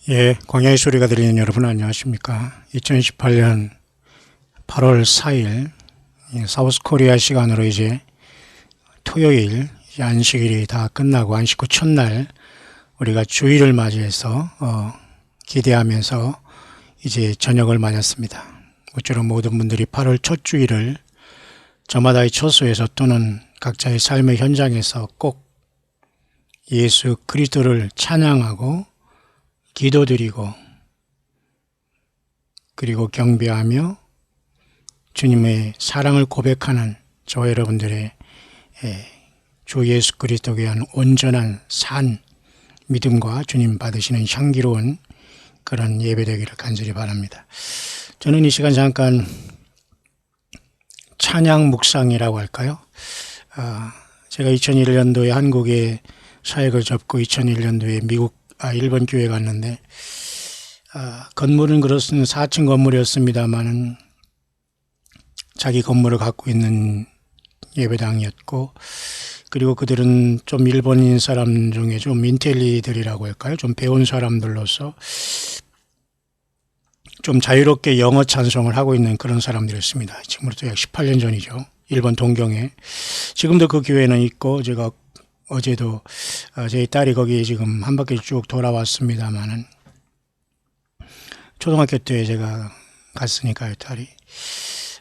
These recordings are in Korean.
예, 광야의 소리가 들리는 여러분 안녕하십니까? 2018년 8월 4일 사우스 코리아 시간으로 이제 토요일 안식일이 다 끝나고 안식 후 첫날 우리가 주일을 맞이해서 기대하면서 이제 저녁을 맞았습니다. 모쪼록 모든 분들이 8월 첫 주일을 저마다의 처소에서 또는 각자의 삶의 현장에서 꼭 예수 그리스도를 찬양하고 기도드리고 그리고 경배하며 주님의 사랑을 고백하는 저와 여러분들의 주 예수 그리스도에 대한 온전한 산 믿음과 주님 받으시는 향기로운 그런 예배되기를 간절히 바랍니다. 저는 이 시간 잠깐 찬양 묵상이라고 할까요? 제가 2001년도에 한국에 사역을 접고 2001년도에 일본 교회 갔는데, 건물은 그렇습니다. 4층 건물이었습니다만은 자기 건물을 갖고 있는 예배당이었고, 그리고 그들은 좀 일본인 사람 중에 좀 인텔리들이라고 할까요? 좀 배운 사람들로서 좀 자유롭게 영어 찬송을 하고 있는 그런 사람들이었습니다. 지금부터 약 18년 전이죠. 일본 동경에. 지금도 그 교회는 있고, 제가 어제도 저희 딸이 거기 지금 한 바퀴 쭉 돌아왔습니다만은 초등학교 때 제가 갔으니까요, 딸이.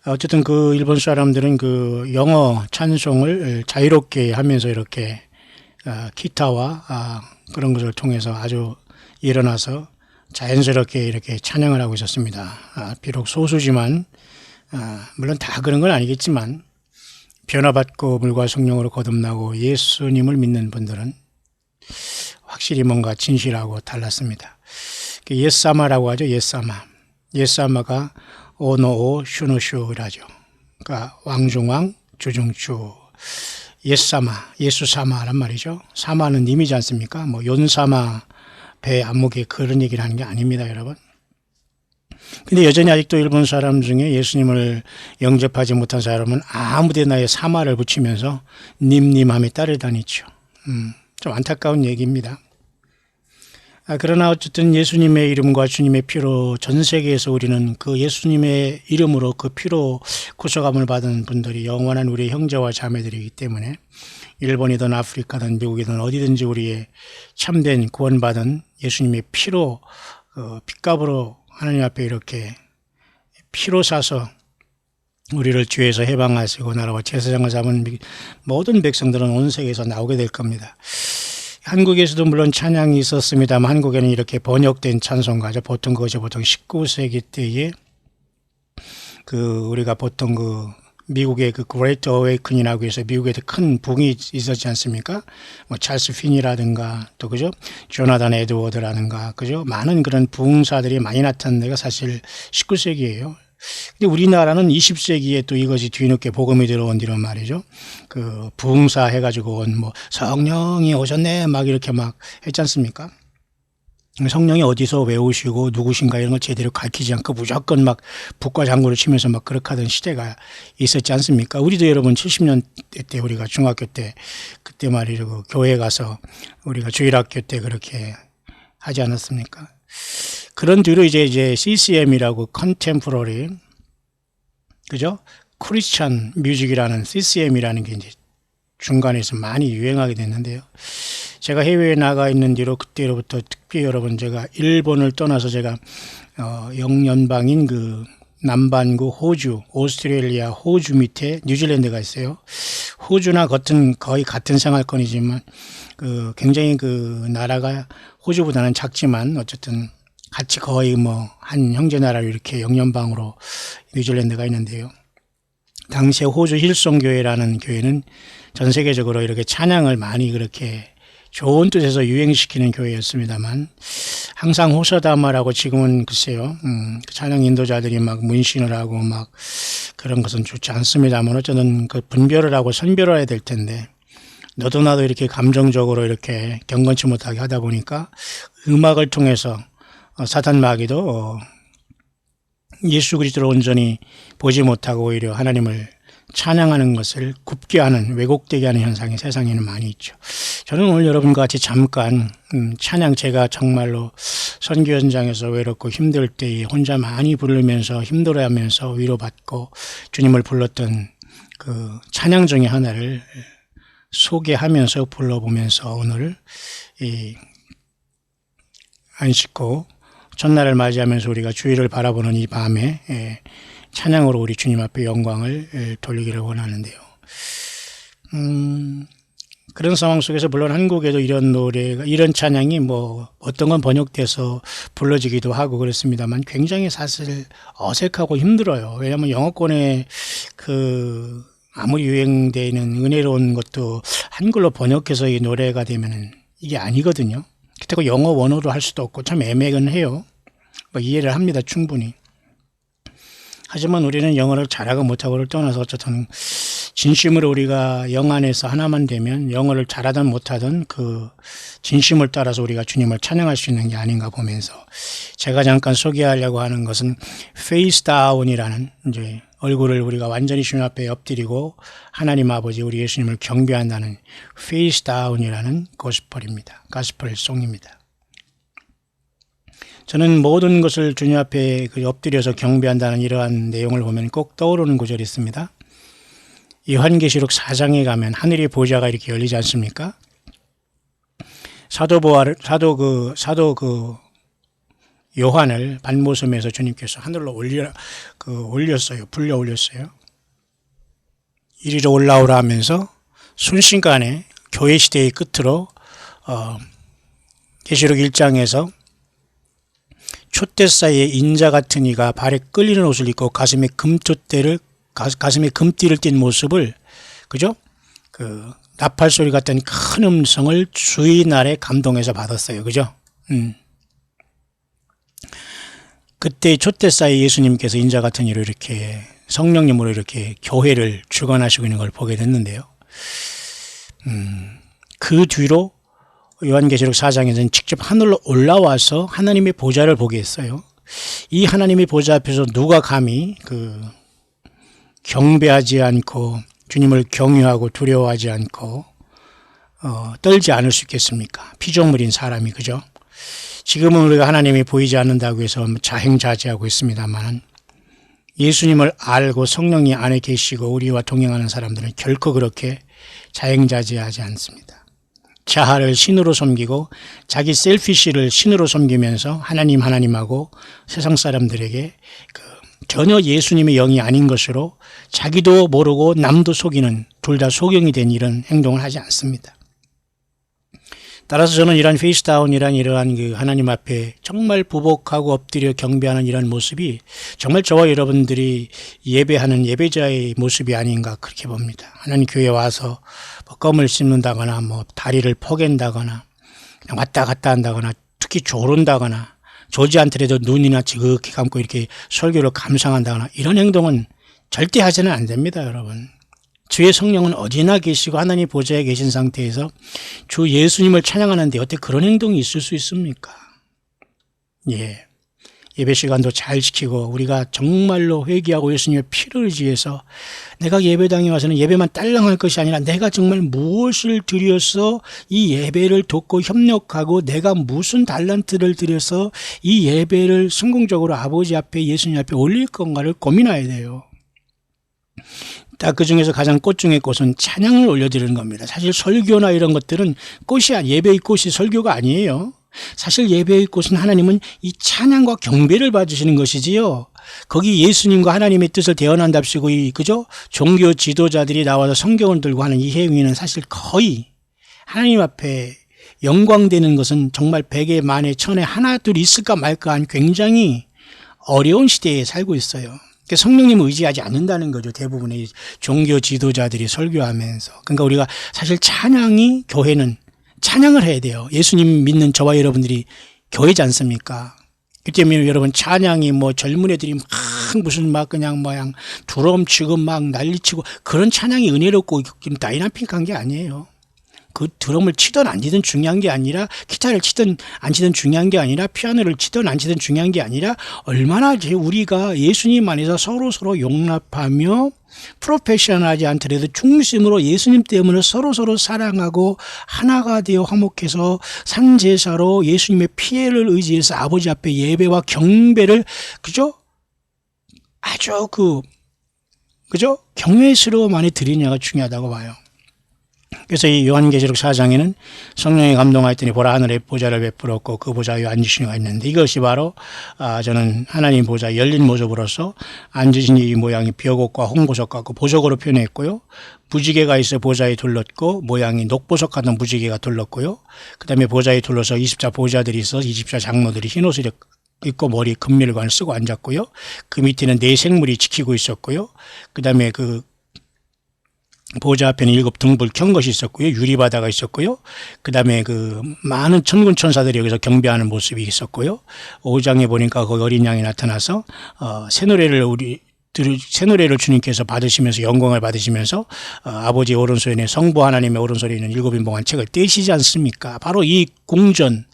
어쨌든 그 일본 사람들은 그 영어 찬송을 자유롭게 하면서 이렇게 기타와 그런 것을 통해서 아주 일어나서 자연스럽게 이렇게 찬양을 하고 있었습니다. 비록 소수지만 물론 다 그런 건 아니겠지만 변화받고 물과 성령으로 거듭나고 예수님을 믿는 분들은 확실히 뭔가 진실하고 달랐습니다. 예사마라고 하죠. 예사마. 예사마가 오노오 슈노슈라죠. 그러니까 왕중왕 주중주. 예사마, 예수사마란 말이죠. 사마는 님이지 않습니까? 뭐 윤사마 배 안목에 그런 얘기를 하는 게 아닙니다, 여러분. 근데 여전히 아직도 일본 사람 중에 예수님을 영접하지 못한 사람은 아무데나에 사마를 붙이면서 님님함에 따르다니죠. 좀 안타까운 얘기입니다. 그러나 어쨌든 예수님의 이름과 주님의 피로 전 세계에서 우리는 그 예수님의 이름으로 그 피로 구속함을 받은 분들이 영원한 우리의 형제와 자매들이기 때문에 일본이든 아프리카든 미국이든 어디든지 우리의 참된 구원받은 예수님의 피로 핏값으로 하나님 앞에 이렇게 피로 사서 우리를 죄에서 해방하시고 나라와 제사장을 잡은 모든 백성들은 온 세계에서 나오게 될 겁니다. 한국에서도 물론 찬양이 있었습니다만 한국에는 이렇게 번역된 찬송가죠. 보통 그것이 보통 19세기 때에 우리가 보통 미국의 Great Awakening이라고 해서 미국에도 큰 붕이 있었지 않습니까? 뭐 찰스 핀이라든가 또 그죠? 조나단 에드워드라든가 그죠? 많은 그런 부흥사들이 많이 나타난 데가 사실 19세기예요. 근데 우리나라는 20세기에 또 이것이 뒤늦게 복음이 들어온 뒤로 말이죠. 부흥사 해가지고 온 뭐 성령이 오셨네 막 이렇게 막 했지 않습니까? 성령이 어디서 왜 오시고 누구신가 이런 걸 제대로 가르치지 않고 무조건 막 북과 장구를 치면서 막 그렇게 하던 시대가 있었지 않습니까? 우리도 여러분 70년대 때 우리가 중학교 때 그때 말이죠. 교회 가서 우리가 주일학교 때 그렇게 하지 않았습니까? 그런 뒤로 이제 CCM이라고 컨템포러리 그죠? 크리스천 뮤직이라는 CCM이라는 게 이제 중간에서 많이 유행하게 됐는데요. 제가 해외에 나가 있는 뒤로 그때로부터 특별히 여러분 제가 일본을 떠나서 제가 영연방인 남반구 호주, 오스트레일리아 호주 밑에 뉴질랜드가 있어요. 호주나 거의 같은 생활권이지만 굉장히 나라가 호주보다는 작지만 어쨌든 같이 거의 한 형제 나라로 이렇게 영연방으로 뉴질랜드가 있는데요. 당시에 호주 힐송교회라는 교회는 전 세계적으로 이렇게 찬양을 많이 그렇게 좋은 뜻에서 유행시키는 교회였습니다만 항상 호서다마라고 지금은 글쎄요 찬양 인도자들이 막 문신을 하고 막 그런 것은 좋지 않습니다만 어쨌든 분별을 하고 선별을 해야 될 텐데 너도 나도 이렇게 감정적으로 이렇게 경건치 못하게 하다 보니까 음악을 통해서 사탄 마귀도 예수 그리스도를 온전히 보지 못하고 오히려 하나님을 찬양하는 것을 굽게 하는, 왜곡되게 하는 현상이 세상에는 많이 있죠. 저는 오늘 여러분과 같이 잠깐 찬양, 제가 정말로 선교 현장에서 외롭고 힘들 때 혼자 많이 부르면서 힘들어하면서 위로받고 주님을 불렀던 그 찬양 중에 하나를 소개하면서 불러보면서 오늘 이 안식구 첫날을 맞이하면서 우리가 주일을 바라보는 이 밤에 찬양으로 우리 주님 앞에 영광을 돌리기를 원하는데요. 그런 상황 속에서 물론 한국에도 이런 노래가, 이런 찬양이 뭐 어떤 건 번역돼서 불러지기도 하고 그렇습니다만 굉장히 사실 어색하고 힘들어요. 왜냐하면 영어권에 아무리 유행되는 은혜로운 것도 한글로 번역해서 이 노래가 되면은 이게 아니거든요. 그렇다고 영어 원어로 할 수도 없고 참 애매는 해요. 뭐 이해를 합니다, 충분히. 하지만 우리는 영어를 잘하고 못하고를 떠나서 어쨌든 진심으로 우리가 영 안에서 하나만 되면 영어를 잘하든 못하든 그 진심을 따라서 우리가 주님을 찬양할 수 있는 게 아닌가 보면서 제가 잠깐 소개하려고 하는 것은 face down이라는, 이제 얼굴을 우리가 완전히 주님 앞에 엎드리고 하나님 아버지 우리 예수님을 경배한다는 face down이라는 고스펠입니다. 가스펠 송입니다. 저는 모든 것을 주님 앞에 엎드려서 경배한다는 이러한 내용을 보면 꼭 떠오르는 구절이 있습니다. 요한계시록 4장에 가면 하늘의 보좌가 이렇게 열리지 않습니까? 사도 요한을 반모섬에서 주님께서 하늘로 올렸어요. 불려 올렸어요. 이리로 올라오라 하면서 순식간에 교회 시대의 끝으로 계시록 1장에서 촛대 사이에 인자 같은 이가 발에 끌리는 옷을 입고 가슴에 금띠를 띤 모습을, 그죠? 나팔 소리 같은 큰 음성을 주의 날에 감동해서 받았어요. 그죠? 그때 촛대 사이에 예수님께서 인자 같은 이로 이렇게 성령님으로 이렇게 교회를 주관하시고 있는 걸 보게 됐는데요. 그 뒤로 요한계시록 4장에서는 직접 하늘로 올라와서 하나님의 보좌를 보게 했어요. 이 하나님의 보좌 앞에서 누가 감히 경배하지 않고 주님을 경유하고 두려워하지 않고 떨지 않을 수 있겠습니까? 피조물인 사람이, 그죠? 지금은 우리가 하나님이 보이지 않는다고 해서 자행자제하고 있습니다만 예수님을 알고 성령이 안에 계시고 우리와 동행하는 사람들은 결코 그렇게 자행자제하지 않습니다. 자아를 신으로 섬기고 자기 셀피시를 신으로 섬기면서 하나님하고 세상 사람들에게 전혀 예수님의 영이 아닌 것으로 자기도 모르고 남도 속이는, 둘 다 소경이 된 이런 행동을 하지 않습니다. 따라서 저는 이러한 페이스다운이란 이러한 하나님 앞에 정말 부복하고 엎드려 경배하는 이런 모습이 정말 저와 여러분들이 예배하는 예배자의 모습이 아닌가 그렇게 봅니다. 하나님 교회에 와서 껌을 씹는다거나 다리를 포갠다거나 그냥 왔다 갔다 한다거나 특히 조른다거나 조지 않더라도 눈이나 지극히 감고 이렇게 설교를 감상한다거나 이런 행동은 절대 하지는 안 됩니다, 여러분. 주의 성령은 어디나 계시고 하나님 보좌에 계신 상태에서 주 예수님을 찬양하는데 어떻게 그런 행동이 있을 수 있습니까? 예배 시간도 잘 지키고 우리가 정말로 회개하고 예수님의 피를 의지해서 내가 예배당에 와서는 예배만 딸랑할 것이 아니라 내가 정말 무엇을 들여서 이 예배를 돕고 협력하고 내가 무슨 달란트를 들여서 이 예배를 성공적으로 아버지 앞에 예수님 앞에 올릴 건가를 고민해야 돼요. 딱 그 중에서 가장 꽃 중의 꽃은 찬양을 올려드리는 겁니다. 사실 설교나 이런 것들은 예배의 꽃이 설교가 아니에요. 사실 예배의 꽃은 하나님은 이 찬양과 경배를 받으시는 것이지요. 거기 예수님과 하나님의 뜻을 대언한답시고 그죠? 종교 지도자들이 나와서 성경을 들고 하는 이 행위는 사실 거의 하나님 앞에 영광되는 것은 정말 100에 만에 1000에 하나 둘 있을까 말까 한 굉장히 어려운 시대에 살고 있어요. 성령님을 의지하지 않는다는 거죠. 대부분의 종교 지도자들이 설교하면서. 그러니까 우리가 사실 교회는 찬양을 해야 돼요. 예수님 믿는 저와 여러분들이 교회지 않습니까? 그 때문에 여러분 찬양이 젊은 애들이 무슨 그냥 두럼 치고 난리치고 그런 찬양이 은혜롭고 다이나믹한 게 아니에요. 그 드럼을 치든 안 치든 중요한 게 아니라, 기타를 치든 안 치든 중요한 게 아니라, 피아노를 치든 안 치든 중요한 게 아니라, 얼마나 우리가 예수님 안에서 서로 용납하며 프로페셔널하지 않더라도 중심으로 예수님 때문에 서로 사랑하고 하나가 되어 화목해서 산제사로 예수님의 피해를 의지해서 아버지 앞에 예배와 경배를 그죠? 아주 그죠? 경외스러워 많이 드리냐가 중요하다고 봐요. 그래서 이 요한계시록 4장에는 성령이 감동하였더니 보라 하늘에 보좌를 베풀었고 그 보좌 위에 앉으신 이가 있는데, 이것이 바로 저는 하나님 보좌 열린 모습으로서 앉으신 이 모양이 벼곡과 홍보석 같고 보석으로 표현했고요. 무지개가 있어 보좌에 둘렀고 모양이 녹보석 같은 무지개가 둘렀고요. 그 다음에 보좌에 둘러서 20자 보좌들이 있어 20자 장로들이 흰 옷을 입고 머리에 금밀관을 쓰고 앉았고요. 그 밑에는 네 생물이 지키고 있었고요. 그 다음에 그 보좌 앞에는 7 등불 켠 것이 있었고요. 유리바다가 있었고요. 그 다음에 그 많은 천군 천사들이 여기서 경배하는 모습이 있었고요. 5장에 보니까 거기 어린 양이 나타나서 새 노래를 주님께서 받으시면서 영광을 받으시면서 아버지의 오른손에 성부 하나님의 오른손에 있는 7인봉한 책을 떼시지 않습니까? 바로 이 궁전,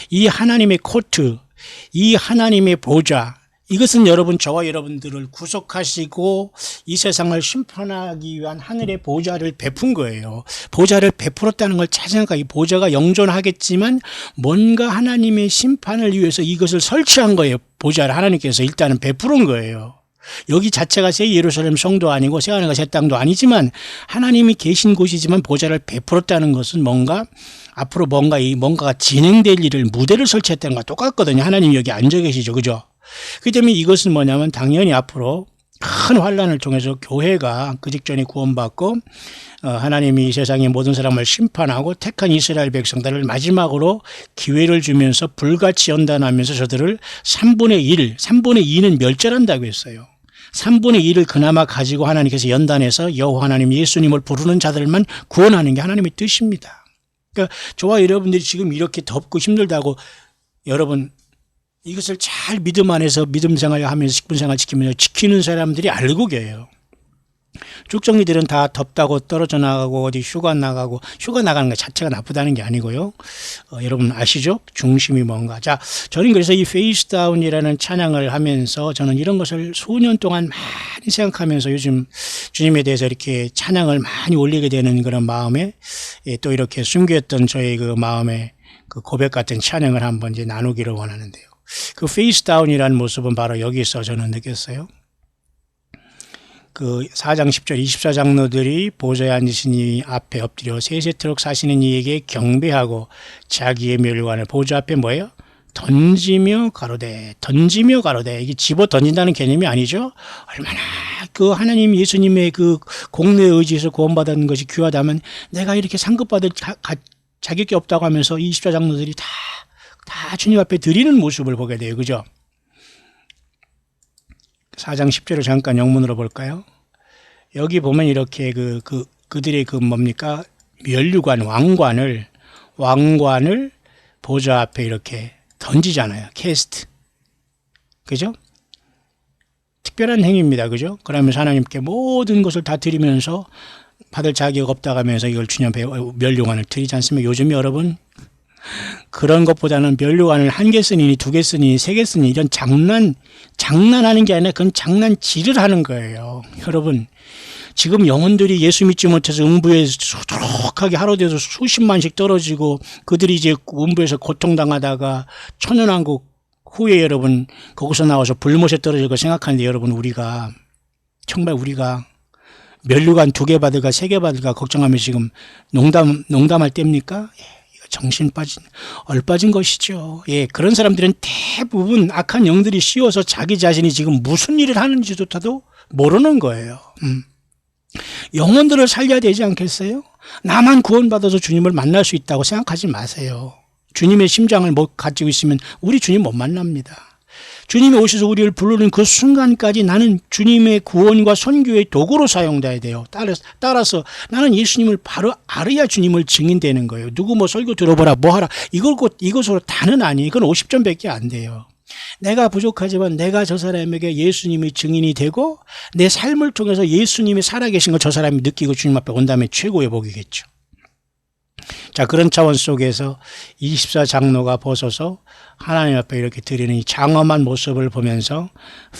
이 하나님의 코트, 이 하나님의 보좌, 이것은 여러분, 저와 여러분들을 구속하시고 이 세상을 심판하기 위한 하늘의 보좌를 베푼 거예요. 보좌를 베풀었다는 걸 찾으니까 이 보좌가 영존하겠지만 뭔가 하나님의 심판을 위해서 이것을 설치한 거예요. 보좌를 하나님께서 일단은 베푸는 거예요. 여기 자체가 새 예루살렘 성도 아니고 새 하늘과 새 땅도 아니지만 하나님이 계신 곳이지만 보좌를 베풀었다는 것은 뭔가 앞으로 뭔가가 진행될 일을, 무대를 설치했다는 것과 똑같거든요. 하나님 여기 앉아 계시죠. 그죠? 그 때문에 이것은 뭐냐면 당연히 앞으로 큰 환란을 통해서 교회가 그 직전에 구원받고 하나님이 이 세상의 모든 사람을 심판하고 택한 이스라엘 백성들을 마지막으로 기회를 주면서 불같이 연단하면서 저들을 3분의 2는 멸절한다고 했어요. 3분의 1을 그나마 가지고 하나님께서 연단해서 여호와 하나님 예수님을 부르는 자들만 구원하는 게 하나님의 뜻입니다. 그러니까 저와 여러분들이 지금 이렇게 덥고 힘들다고, 여러분 이것을 잘 믿음 안에서 믿음 생활하면서 식분 생활 지키면서 지키는 사람들이 알고 계세요. 쭉정이들은 다 덥다고 떨어져 나가고 어디 휴가 나가는 것 자체가 나쁘다는 게 아니고요. 여러분 아시죠? 중심이 뭔가. 자, 저는 그래서 이 페이스 다운이라는 찬양을 하면서 저는 이런 것을 수년 동안 많이 생각하면서 요즘 주님에 대해서 이렇게 찬양을 많이 올리게 되는 그런 마음에, 또 이렇게 숨겼던 저의 그 마음의 그 고백 같은 찬양을 한번 이제 나누기를 원하는데요. 그 페이스 다운이라는 모습은 바로 여기서 저는 느꼈어요. 그 4장 10절 24장로들이 보좌에 앉으신 이 앞에 엎드려 세세토록 사시는 이에게 경배하고 자기의 멸관을 보좌 앞에 뭐예요? 던지며 가로되. 이게 집어 던진다는 개념이 아니죠. 얼마나 그 하나님 예수님의 그 공로에 의지해서 구원받은 것이 귀하다면 내가 이렇게 상급받을 자격이 없다고 하면서 24장로들이 다 주님 앞에 드리는 모습을 보게 돼요. 그죠? 4장 10절을 잠깐 영문으로 볼까요? 여기 보면 이렇게 그들의 뭡니까? 면류관, 왕관을 보좌 앞에 이렇게 던지잖아요. 캐스트. 그죠? 특별한 행위입니다. 그죠? 그러면서 하나님께 모든 것을 다 드리면서 받을 자격 없다고 하면서 이걸 주님 앞에 면류관을 드리지 않습니까? 요즘 여러분, 그런 것보다는 면류관을 1개 쓰니 2개 쓰니 3개 쓰니 이런 장난하는 게 아니라 그건 장난질을 하는 거예요. 여러분, 지금 영혼들이 예수 믿지 못해서 음부에 수두룩하게 하루 돼서 수십만씩 떨어지고 그들이 이제 음부에서 고통당하다가 천연왕국 후에 여러분 거기서 나와서 불못에 떨어질 거 생각하는데, 여러분 정말 우리가 면류관 2개 받을까 3개 받을까 걱정하면 지금 농담할 때입니까? 정신 얼빠진 것이죠. 예, 그런 사람들은 대부분 악한 영들이 씌워서 자기 자신이 지금 무슨 일을 하는지조차도 모르는 거예요. 영혼들을 살려야 되지 않겠어요? 나만 구원받아서 주님을 만날 수 있다고 생각하지 마세요. 주님의 심장을 못 가지고 있으면 우리 주님 못 만납니다. 주님이 오셔서 우리를 부르는 그 순간까지 나는 주님의 구원과 선교의 도구로 사용돼야 돼요. 따라서 나는 예수님을 바로 알아야 주님을 증인되는 거예요. 누구 설교 들어보라 뭐하라 이것으로 다는 아니에요. 그건 50점밖에 안 돼요. 내가 부족하지만 내가 저 사람에게 예수님의 증인이 되고 내 삶을 통해서 예수님이 살아계신 걸 저 사람이 느끼고 주님 앞에 온다면 최고의 복이겠죠. 자, 그런 차원 속에서 24장로가 벗어서 하나님 앞에 이렇게 드리는 이 장엄한 모습을 보면서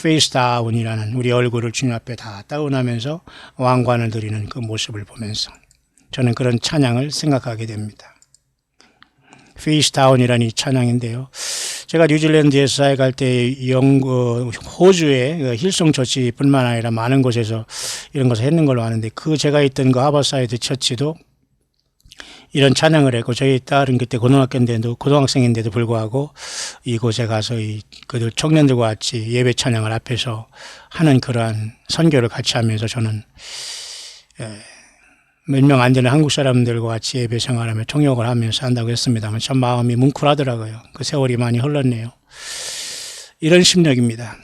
페이스 다운이라는 우리 얼굴을 주님 앞에 다 다운하면서 왕관을 드리는 그 모습을 보면서 저는 그런 찬양을 생각하게 됩니다. 페이스 다운이라는 이 찬양인데요. 제가 뉴질랜드에서 사회 갈 때 호주의 힐송 처치뿐만 아니라 많은 곳에서 이런 것을 했는 걸로 아는데 그 제가 있던 그 하버사이드 처치도 이런 찬양을 했고 저희 딸은 그때 고등학생인데도 불구하고 이곳에 가서 그들 청년들과 같이 예배 찬양을 앞에서 하는 그러한 선교를 같이 하면서 저는 몇 명 안 되는 한국 사람들과 같이 예배 생활하며 통역을 하면서 한다고 했습니다만 참 마음이 뭉클하더라고요. 그 세월이 많이 흘렀네요. 이런 심령입니다.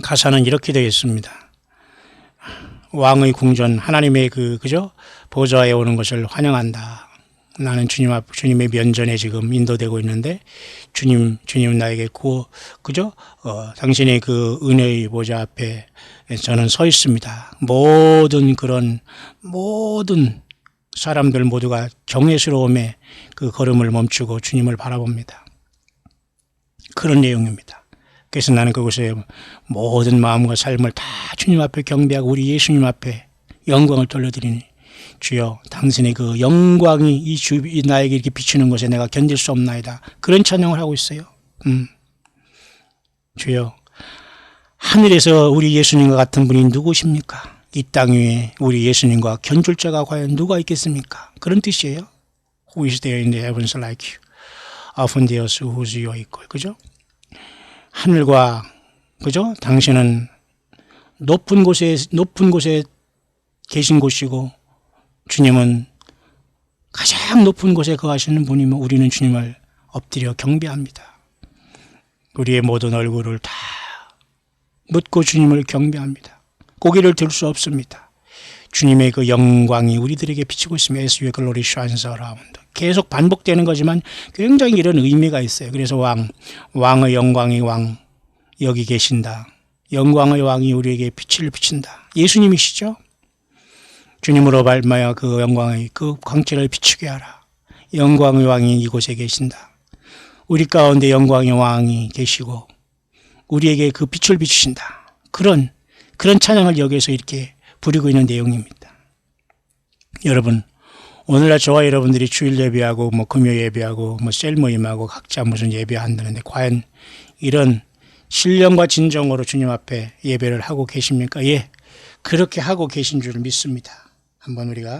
가사는 이렇게 되어 있습니다. 왕의 궁전 하나님의 그죠? 보좌에 오는 것을 환영한다. 나는 주님의 면전에 지금 인도되고 있는데 주님은 나에게 그죠? 당신의 그 은혜의 보좌 앞에 저는 서 있습니다. 모든 사람들 모두가 경외스러움에 그 걸음을 멈추고 주님을 바라봅니다. 그런 내용입니다. 그래서 나는 그곳에 모든 마음과 삶을 다 주님 앞에 경배하고 우리 예수님 앞에 영광을 돌려드리니 주여 당신의 그 영광이 나에게 이렇게 비추는 것에 내가 견딜 수 없나이다. 그런 찬양을 하고 있어요. 주여 하늘에서 우리 예수님과 같은 분이 누구십니까? 이 땅 위에 우리 예수님과 견줄 자가 과연 누가 있겠습니까? 그런 뜻이에요. Who is there in the heavens like you? Up on the earth who's your equal. 그죠? 하늘과 그죠? 당신은 높은 곳에 계신 곳이고 주님은 가장 높은 곳에 거하시는 분이면 우리는 주님을 엎드려 경배합니다. 우리의 모든 얼굴을 다 묻고 주님을 경배합니다. 고개를 들 수 없습니다. 주님의 그 영광이 우리들에게 비치고 있으며 As your glory shines around. 계속 반복되는 거지만 굉장히 이런 의미가 있어요. 그래서 왕의 영광의 왕 여기 계신다. 영광의 왕이 우리에게 빛을 비친다. 예수님이시죠? 주님으로 말미암아 그 영광의 그 광채를 비추게 하라. 영광의 왕이 이곳에 계신다. 우리 가운데 영광의 왕이 계시고 우리에게 그 빛을 비추신다. 그런 찬양을 여기에서 이렇게 부리고 있는 내용입니다. 여러분, 오늘날 저와 여러분들이 주일 예배하고 금요 예배하고 셀 모임하고 각자 무슨 예배한다는데 과연 이런 신령과 진정으로 주님 앞에 예배를 하고 계십니까? 예, 그렇게 하고 계신 줄 믿습니다. 한번 우리가